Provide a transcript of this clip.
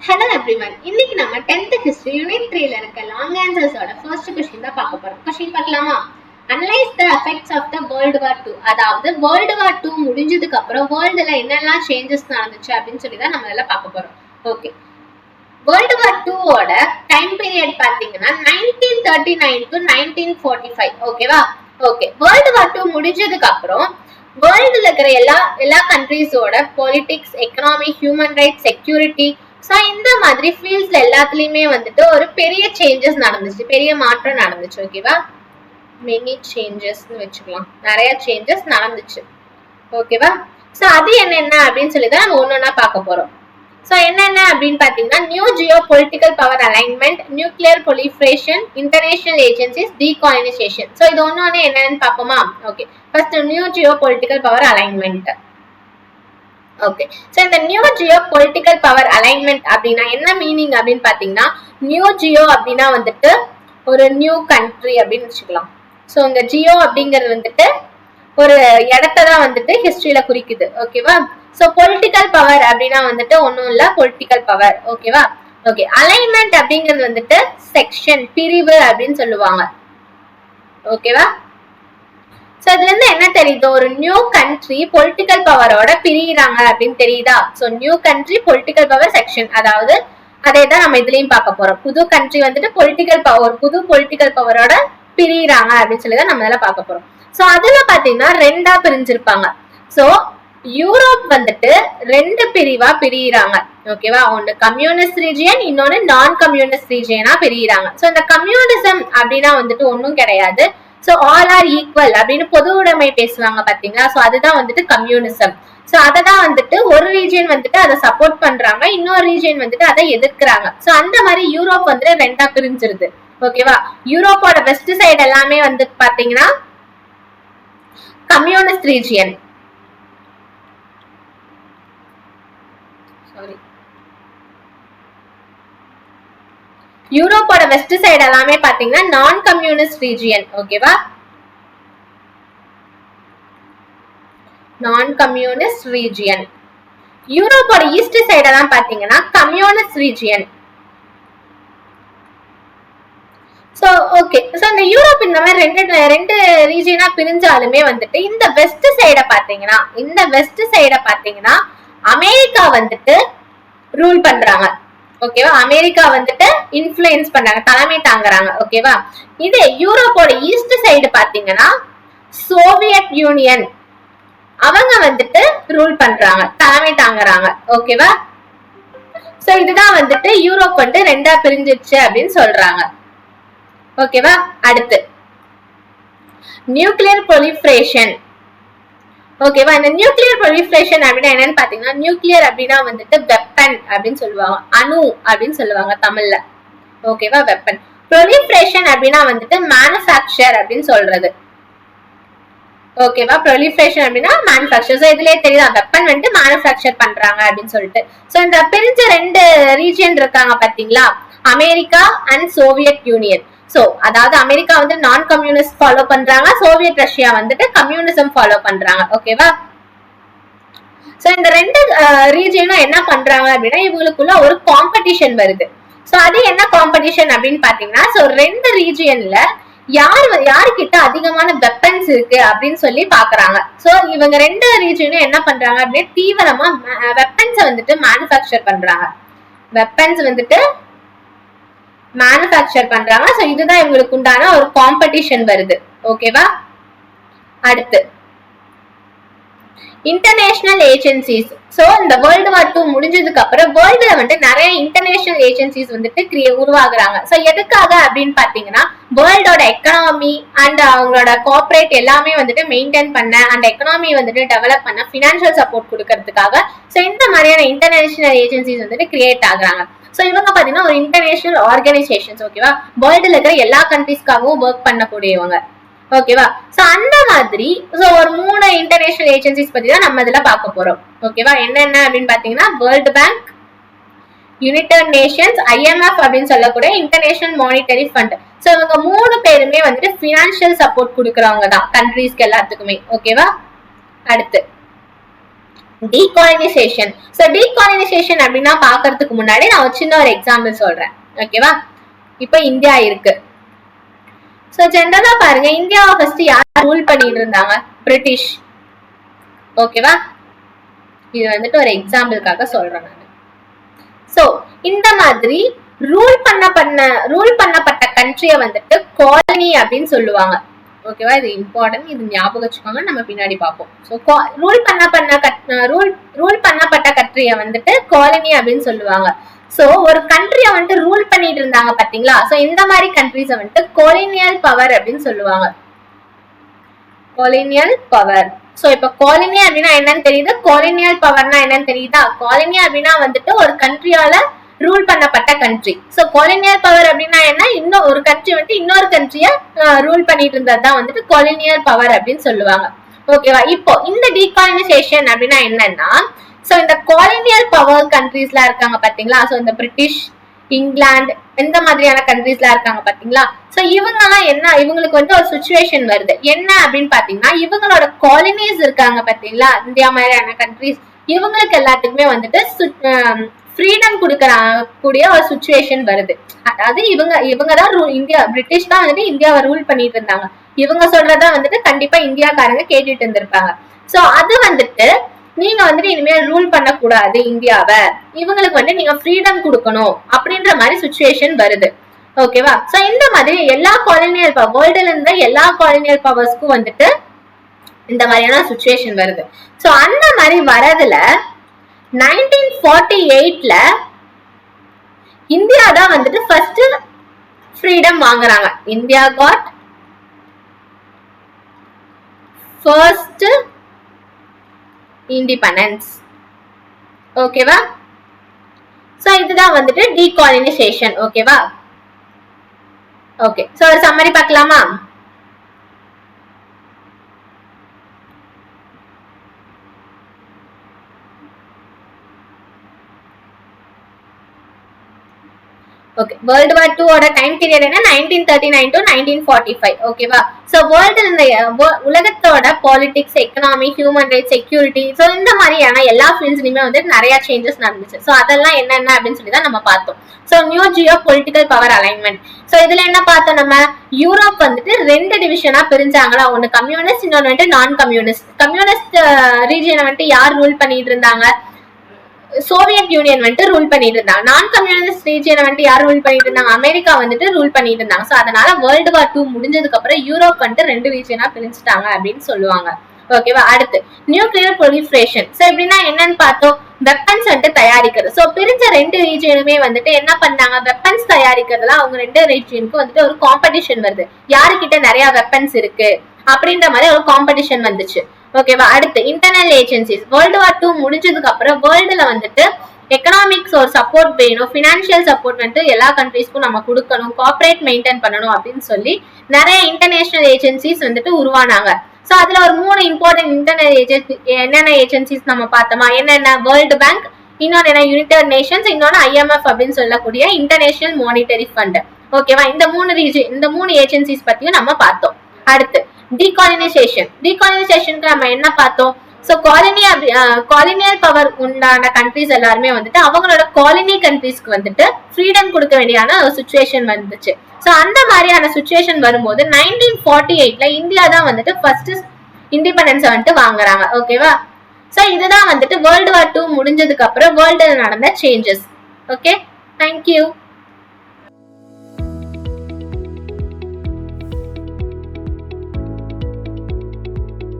Hello everyone. இன்னைக்கு நம்ம 10th history unit 3ல இருக்க long answers ஓட first question தான் பார்க்க போறோம். Question பார்க்கலாமா? Analyze the effects of the World War II. அதாவது World War II முடிஞ்சதுக்கு அப்புறம் வேர்ல்டுல என்னெல்லாம் சேஞ்சஸ் நடந்துச்சு அப்படின்னு சொல்லி தான் நம்ம இதெல்லாம் பார்க்க போறோம். ஓகே. World War II ஓட டைம் பீரியட் பாத்தீங்கன்னா 1939 to 1945. ஓகேவா? ஓகே. World War II முடிஞ்சதுக்கு அப்புறம் வேர்ல்டுல இருக்கிற எல்லா கண்ட்ரீஸோட politics, economy, human rights, security, so இந்த மாதிரி ஃபீல்ட்ஸ்ல எல்லாத்துலயுமே வந்துட்டு ஒரு பெரிய சேஞ்சஸ் நடந்துச்சு, பெரிய மாற்றம் நடந்துச்சு. ஓகேவா? மெனி சேஞ்சஸ்ன்னு வச்சுக்கலாம், நிறைய சேஞ்சஸ் நடந்துச்சு. ஓகேவா? ஸோ அது என்னென்ன அப்படின்னு சொல்லி தான் நம்ம ஒன்னொன்னா பார்க்க போறோம். ஸோ என்னென்ன அப்படின்னு பாத்தீங்கன்னா, new geopolitical power alignment, nuclear proliferation, international agencies, decolonisation. So இது ஒன்னொன்னு என்னன்னு பார்ப்போமா? Okay, first new geopolitical power alignment. Okay, so இந்த new geopolitical power alignment அப்படின்னா என்ன மீனிங் அப்படின்னு பாத்தீங்கன்னா, நியூ ஜியோ அப்படின்னா வந்துட்டு ஒரு நியூ கண்ட்ரி அப்படின்னு வச்சுக்கலாம். சோ இந்த ஜியோ அப்படிங்கிறது வந்துட்டு ஒரு இடத்தான் வந்துட்டு ஹிஸ்டரியில குறிக்குது. ஓகேவா? சோ பொலிட்டிக்கல் பவர் அப்படின்னா வந்துட்டு ஒன்னும் இல்ல, பொலிட்டிக்கல் பவர். ஓகேவா? ஓகே, அலைன்மெண்ட் அப்படிங்கிறது வந்துட்டு செக்ஷன், பிரிவு அப்படின்னு சொல்லுவாங்க. ஓகேவா? சோ இதுல இருந்து என்ன தெரியுது? ஒரு நியூ கண்ட்ரி பொலிட்டிக்கல் பவரோட பிரியிறாங்க அப்படின்னு தெரியுதா? So new country political power section, அதாவது அதே தான் நம்ம இதுலயும் பார்க்க போறோம். புது கண்ட்ரி வந்துட்டு பொலிட்டிக்கல் பவர், புது பொலிட்டிக்கல் பவரோட பிரியிறாங்க அப்படின்னு சொல்லி தான் நம்ம இதெல்லாம் பார்க்க போறோம். சோ அதுல பாத்தீங்கன்னா ரெண்டா பிரிஞ்சிருப்பாங்க. சோ யூரோப் வந்துட்டு ரெண்டு பிரிவா பிரியிறாங்க. ஓகேவா? ஒன்னு கம்யூனிஸ்ட் ரீஜியன், இன்னொன்னு நான் கம்யூனிஸ்ட் ரீஜியனா பிரியிறாங்க. சோ இந்த கம்யூனிசம் அப்படின்னா வந்துட்டு ஒன்னும் கிடையாது. சோ ஆல் ஆர் ஈக்குவல் அப்படின்னு பொது உடைமை பேசுவாங்க பாத்தீங்களா? சோ அதுதான் வந்துட்டு கம்யூனிசம். சோ அததான் வந்துட்டு ஒரு ரீஜியன் வந்துட்டு அதை சப்போர்ட் பண்றாங்க, இன்னொரு ரீஜியன் வந்துட்டு அதை எதிர்க்கிறாங்க. சோ அந்த மாதிரி யூரோப் வந்துட்டு ரெண்டா பிரிஞ்சிருது. ஓகேவா? யூரோப்போட வெஸ்ட் சைடு எல்லாமே வந்து பாத்தீங்கன்னா கம்யூனிஸ்ட் ரீஜியன். சாரி, யூரோப்போட வெஸ்ட் சைடு எல்லாமே பாத்தீங்கன்னா நான் கம்யூனிஸ்ட் ரீஜியன். ஓகேவா? Non communist region. யூரோப்போட ஈஸ்ட் சைடு எல்லாம் பாத்தீங்கன்னா communist region. So okay, so இந்த யூரோப் இந்த மாதிரி ரெண்டு ரீஜியனா பிரிஞ்சாலுமே வந்துட்டு இந்த வெஸ்ட் சைட பாத்தீங்கன்னா அமெரிக்கா வந்துட்டு ரூல் பண்றாங்க. ஓகேவா? அமெரிக்கா வந்துட்டு இன்ஃப்ளூயன்ஸ் பண்றாங்க, தலைமை தாங்குறாங்க. ஓகேவா? இது யூரோப்போட ஈஸ்ட் சைடு பாத்தீங்கன்னா சோவியத் யூனியன், அவங்க வந்துட்டு ரூல் பண்றாங்க, தலைமை தாங்குறாங்க. ஓகேவா? சோ இதுதான் வந்துட்டு யூரோப் வந்து ரெண்டா பிரிஞ்சிருச்சு அப்படின்னு சொல்றாங்க. ஓகேவா? அடுத்து நியூக்ளியர் proliferation. ஓகேவா? இந்த நியூக்ளியர் proliferation அப்படின்னா என்னன்னு பாத்தீங்கன்னா, நியூக்ளியர் அப்படின்னா வந்துட்டு வெப்பன் அப்படின்னு சொல்லுவாங்க, அணு அப்படின்னு சொல்லுவாங்க தமிழ்ல. ஓகேவா? வெப்பன். proliferation அப்படின்னா வந்துட்டு மேனுஃபேக்சர் அப்படின்னு சொல்றது. ஓகேவா? proliferation அப்படின்னா மேனுஃபேக்சர். சோ இதுலயே தெரியுதா, வெப்பன் வந்துட்டு மேனுஃபேக்சர் பண்றாங்க அப்படின்னு சொல்லிட்டு. சோ இந்த பிரிஞ்ச ரெண்டு ரீஜியன் இருக்காங்க பாத்தீங்களா, America and Soviet union. So அதாவது அமெரிக்கா வந்து நான் கம்யூனிஸ்ட் ஃபாலோ பண்றாங்க, சோவியத் ரஷ்யா வந்துட்டு கம்யூனிசம் ஃபாலோ பண்றாங்க. ஓகேவா? சோ இந்த ரெண்டு ரீஜியனும் என்ன பண்றாங்க அப்படின்னா, இவங்களுக்குள்ள ஒரு காம்படிஷன் வருது. சோ அது என்ன காம்படிஷன் அப்படின்னு பாத்தீங்கன்னா, சோ ரெண்டு ரீஜியன்ல யாருக்கிட்ட அதிகமான வெப்பன்ஸ் இருக்கு அப்படின்னு சொல்லி பாக்குறாங்க. சோ இவங்க ரெண்டு ரீஜியனும் என்ன பண்றாங்க அப்படின்னா, தீவிரமா வெப்பன்ஸ வந்துட்டு மேனுஃபேக்சர் பண்றாங்க. வெப்பன்ஸ் வந்துட்டு மேனுஃபேக்சர் பண்றாங்க. சோ இதுதான் இவங்களுக்கு உண்டான ஒரு காம்படிஷன் வருது. ஓகேவா? அடுத்து இன்டர்நேஷனல் ஏஜென்சிஸ். சோ இந்த வேர்ல்டு வார் 2 முடிஞ்சதுக்கு அப்புறம் வேர்ல்டுல வந்து நிறைய இன்டர்நேஷனல் ஏஜென்சிஸ் வந்துட்டு உருவாகுறாங்க. சோ எதுக்காக அப்படின்னு பாத்தீங்கன்னா, வேர்ல்டோட எக்கனாமி அண்ட் அவங்களோட கார்பரேட் எல்லாமே வந்துட்டு மெயின்டைன் பண்ண, அந்த எக்கனாமி வந்துட்டு டெவலப் பண்ண, பினான்சியல் சப்போர்ட் கொடுக்கறதுக்காக சோ இந்த மாதிரியான இன்டர்நேஷனல் ஏஜென்சிஸ் வந்துட்டு கிரியேட் ஆகுறாங்க. சோ இவங்க பாத்தீங்கன்னா ஒரு இன்டர்நேஷனல் ஆர்கனைசேஷன்ஸ். ஓகேவா? வேர்ல்டுல இருக்கிற எல்லா கண்ட்ரீஸ்க்காகவும் ஒர்க் பண்ணக்கூடியவங்க. ஓகேவா? சோ அந்த மாதிரி சோ ஒரு 3 இன்டர்நேஷனல் ஏஜென்சிஸ் பத்தி தான் நம்ம இதுல பார்க்க போறோம். ஓகேவா? என்னென்ன அப்படின்னு பாத்தீங்கன்னா, world bank, United Nations, IMF அப்படின்னு சொல்லக்கூடிய இன்டர்நேஷனல் மானிட்டரி ஃபண்ட். சோ இவங்க 3 பேருமே வந்துட்டு பினான்சியல் சப்போர்ட் கொடுக்கறவங்க தான் கண்ட்ரீஸ்க்கு எல்லாத்துக்குமே. ஓகேவா? அடுத்து டீகாலனைசேஷன். சோ டீகாலனைசேஷன் அப்படின்னா பாக்குறதுக்கு முன்னாடி நான் ஒரு சின்ன ஒரு எக்ஸாம்பிள் சொல்றேன். ஓகேவா? இப்ப இந்தியா இருக்கு. சோ ஜெனரலா பாருங்க, இந்தியாவை ஃபர்ஸ்ட் யார் ரூல் பண்ணிட்டு இருந்தாங்க? பிரிட்டிஷ். ஓகேவா? இது வந்துட்டு ஒரு எக்ஸாம்பிளுக்காக சொல்றேன் நான். சோ இந்த மாதிரி ரூல் பண்ணப்பட்ட கண்ட்ரியை வந்துட்டு காலனி அப்படின்னு சொல்லுவாங்க. ஓகேவா? இது இம்பார்ட்டன்ட், இது ஞாபகம் வச்சுக்கோங்க, நம்ம பின்னாடி பார்ப்போம். ஸோ ரூல் பண்ணப்பட்ட கண்ட்ரியை வந்துட்டு காலனி அப்படின்னு சொல்லுவாங்க. சோ ஒரு கண்ட்ரியை வந்துட்டு ரூல் பண்ணிட்டு இருந்தாங்க பாத்தீங்களா? சோ இந்த மாதிரி கண்ட்ரிஸை வந்துட்டு கொலினியல் பவர் அப்படின்னு சொல்லுவாங்க. கொலினியல் பவர். சோ இப்ப காலனி அப்படின்னா என்னன்னு தெரியுது, கொலினியல் பவர்னா என்னன்னு தெரியுதா? காலனி அப்படின்னா வந்துட்டு ஒரு கண்ட்ரியால ரூல் பண்ணப்பட்ட கண்ட்ரி. சோ கொலினியல் பவர் அப்படின்னா என்ன? இன்னும் ஒரு கண்ட்ரி வந்துட்டு இன்னொரு கண்ட்ரிய ரூல் பண்ணிட்டு இருந்ததுதான் வந்துட்டு கொலினியல் பவர் அப்படின்னு சொல்லுவாங்க. ஓகேவா? இப்போ இந்த டீகாலனைசேஷன் அப்படின்னா என்னன்னா, சோ இந்த கொலினியல் பவர் கண்ட்ரீஸ்ல இருக்காங்க பாத்தீங்களா? சோ இந்த பிரிட்டிஷ், இங்கிலாந்து, இந்த மாதிரியான கண்ட்ரீஸ்ல இருக்காங்க பாத்தீங்களா? சோ இவங்க எல்லாம் என்ன, இவங்களுக்கு வந்து ஒரு சிச்சுவேஷன் வருது. என்ன அப்படின்னு பாத்தீங்கன்னா, இவங்களோட காலனிஸ் இருக்காங்க பாத்தீங்களா, இந்தியா மாதிரியான கண்ட்ரீஸ், இவங்களுக்கு எல்லாத்துக்குமே வந்துட்டு ஃப்ரீடம் கொடுக்கக்கூடிய ஒரு சிச்சுவேஷன் வருது. அதாவது இவங்கதான் இந்தியா, பிரிட்டிஷ் தான் வந்துட்டு இந்தியாவை ரூல் பண்ணிட்டு இருந்தாங்க. இவங்க சொல்றதா வந்துட்டு கண்டிப்பா இந்தியாக்காரங்க கேட்டுட்டு இருந்திருப்பாங்க. சோ அது வந்துட்டு நீங்க வந்துட்டு இனிமேல் ரூல் பண்ணக்கூடாது இந்தியாவை, இவங்களுக்கு வந்து நீங்க ஃப்ரீடம் கொடுக்கணும் அப்படின்ற மாதிரி சிச்சுவேஷன் வருது. ஓகேவா? சோ இந்த மாதிரி எல்லா காலனியல் வேர்ல்டுல இருந்த எல்லா காலனியல் பவர்ஸ்க்கும் வந்துட்டு இந்த மாதிரியான சிச்சுவேஷன் வருது. சோ அந்த மாதிரி வரதுல 1948ல இந்தியா தான் வந்துட்டு ஃபர்ஸ்ட் ஃப்ரீடம் வாங்குறாங்க. India got first independence. ஓகேவா? சோ இதுதான் வந்துட்டு டீகாலனைசேஷன். ஓகேவா? ஓகே, சோ ஒரு சம்மரி பார்க்கலாமா? ஓகே, வேர்ல்ட் வார் 2 ஓட டைம் பீரியட் என்ன? 1939 to 1945. ஓகேவா? சோ உலகத்தோட politics, economy, human rights, security, so இந்த மாதிரியான எல்லா ஃபீல்ட்ஸ்லயுமே வந்து நிறைய சேஞ்சஸ் நடந்துச்சு. சோ அதெல்லாம் என்னென்ன அப்படின்னு சொல்லி தான் நம்ம பார்த்தோம். So new geopolitical power alignment. So இதுல என்ன பார்த்தோம் நம்ம? யூரோப் வந்துட்டு 2 டிவிஷனா பிரிஞ்சாங்களா, ஒன்னு கம்யூனிஸ்ட், இன்னொன்னு வந்துட்டு நான் கம்யூனிஸ்ட். கம்யூனிஸ்ட் ரீஜியனை வந்துட்டு யார் ரூல் பண்ணிட்டு இருந்தாங்க? சோவியத் யூனியன் வந்துட்டு ரூல் பண்ணிட்டு இருந்தாங்க. நான் கம்யூனிஸ்ட் ரீஜியனை வந்துட்டு யார் ரூல் பண்ணிட்டு இருந்தாங்க? அமெரிக்கா வந்துட்டு ரூல் பண்ணிட்டு இருந்தாங்க. சோ அதனால வேர்ல்டு வார் 2 முடிஞ்சதுக்கு அப்புறம் யூரோப் வந்துட்டு 2 ரீஜியனா பிரிஞ்சுட்டாங்க அப்படின்னு சொல்லுவாங்க. ஓகேவா? அடுத்து நியூக்ளியர் ப்ரொலிஃபரேஷன். சோ எப்படின்னா என்னன்னு பார்த்தோம்? வெப்பன்ஸ் வந்துட்டு தயாரிக்கிறது. சோ பிரிஞ்ச 2 ரீஜியனுமே வந்துட்டு என்ன பண்ணாங்க? வெப்பன்ஸ் தயாரிக்கிறதுல அவங்க 2 ரீஜியனுக்கு வந்துட்டு ஒரு காம்படிஷன் வருது. யாருக்கிட்ட நிறைய வெப்பன்ஸ் இருக்கு அப்படின்ற மாதிரி ஒரு காம்படிஷன் வந்துச்சு. ஓகேவா? அடுத்து இன்டர்னல் ஏஜென்சிஸ். வேர்ல்டு வார் 2 முடிஞ்சதுக்கு அப்புறம் வேர்ல்டுல வந்துட்டு எக்கனாமிக்ஸ் ஒரு சப்போர்ட் வேணும், பினான்சியல் சப்போர்ட் வந்துட்டு எல்லா கண்ட்ரீஸ்க்கும் நம்ம கொடுக்கணும், கார்பரேட் மெயின்டைன் பண்ணணும் அப்படின்னு சொல்லி நிறைய இன்டர்நேஷனல் ஏஜென்சிஸ் வந்துட்டு உருவானாங்க. சோ அதுல ஒரு 3 இம்பார்ட்டன்ட் இன்டர்னல் ஏஜென்சி, என்னென்ன ஏஜென்சிஸ் நம்ம பார்த்தோமா? என்னென்ன? வேர்ல்டு பேங்க், இன்னொன்னு என்ன? யுனைடெட் நேஷன்ஸ், இன்னொன்னு IMF அப்படின்னு சொல்லக்கூடிய இன்டர்நேஷனல் மானிட்டரி ஃபண்ட். ஓகேவா? இந்த 3 ஏஜென்சிஸ் பத்தியும் நம்ம பார்த்தோம். அடுத்து டீகாலனைசேஷன். டீகாலனைசேஷனுக்கு நம்ம என்ன பார்த்தோம்? சோ காலனியல் பவர் உண்டான கண்ட்ரிஸ் எல்லாருமே வந்துட்டு அவங்களோட காலனி கண்ட்ரிஸ்க்கு வந்துட்டு ஃப்ரீடம் கொடுக்க வேண்டியான ஒரு சிச்சுவேஷன் வந்துச்சு. சோ அந்த மாதிரியான சிச்சுவேஷன் வரும்போது 1948ல இந்தியா தான் வந்துட்டு ஃபர்ஸ்ட் இண்டிபெண்டன்ஸ் வந்துட்டு வாங்குறாங்க. ஓகேவா? சோ இதுதான் வந்துட்டு வேர்ல்டு வார் 2 முடிஞ்சதுக்கு அப்புறம் வேர்ல்டுல நடந்த சேஞ்சஸ். Okay, thank you.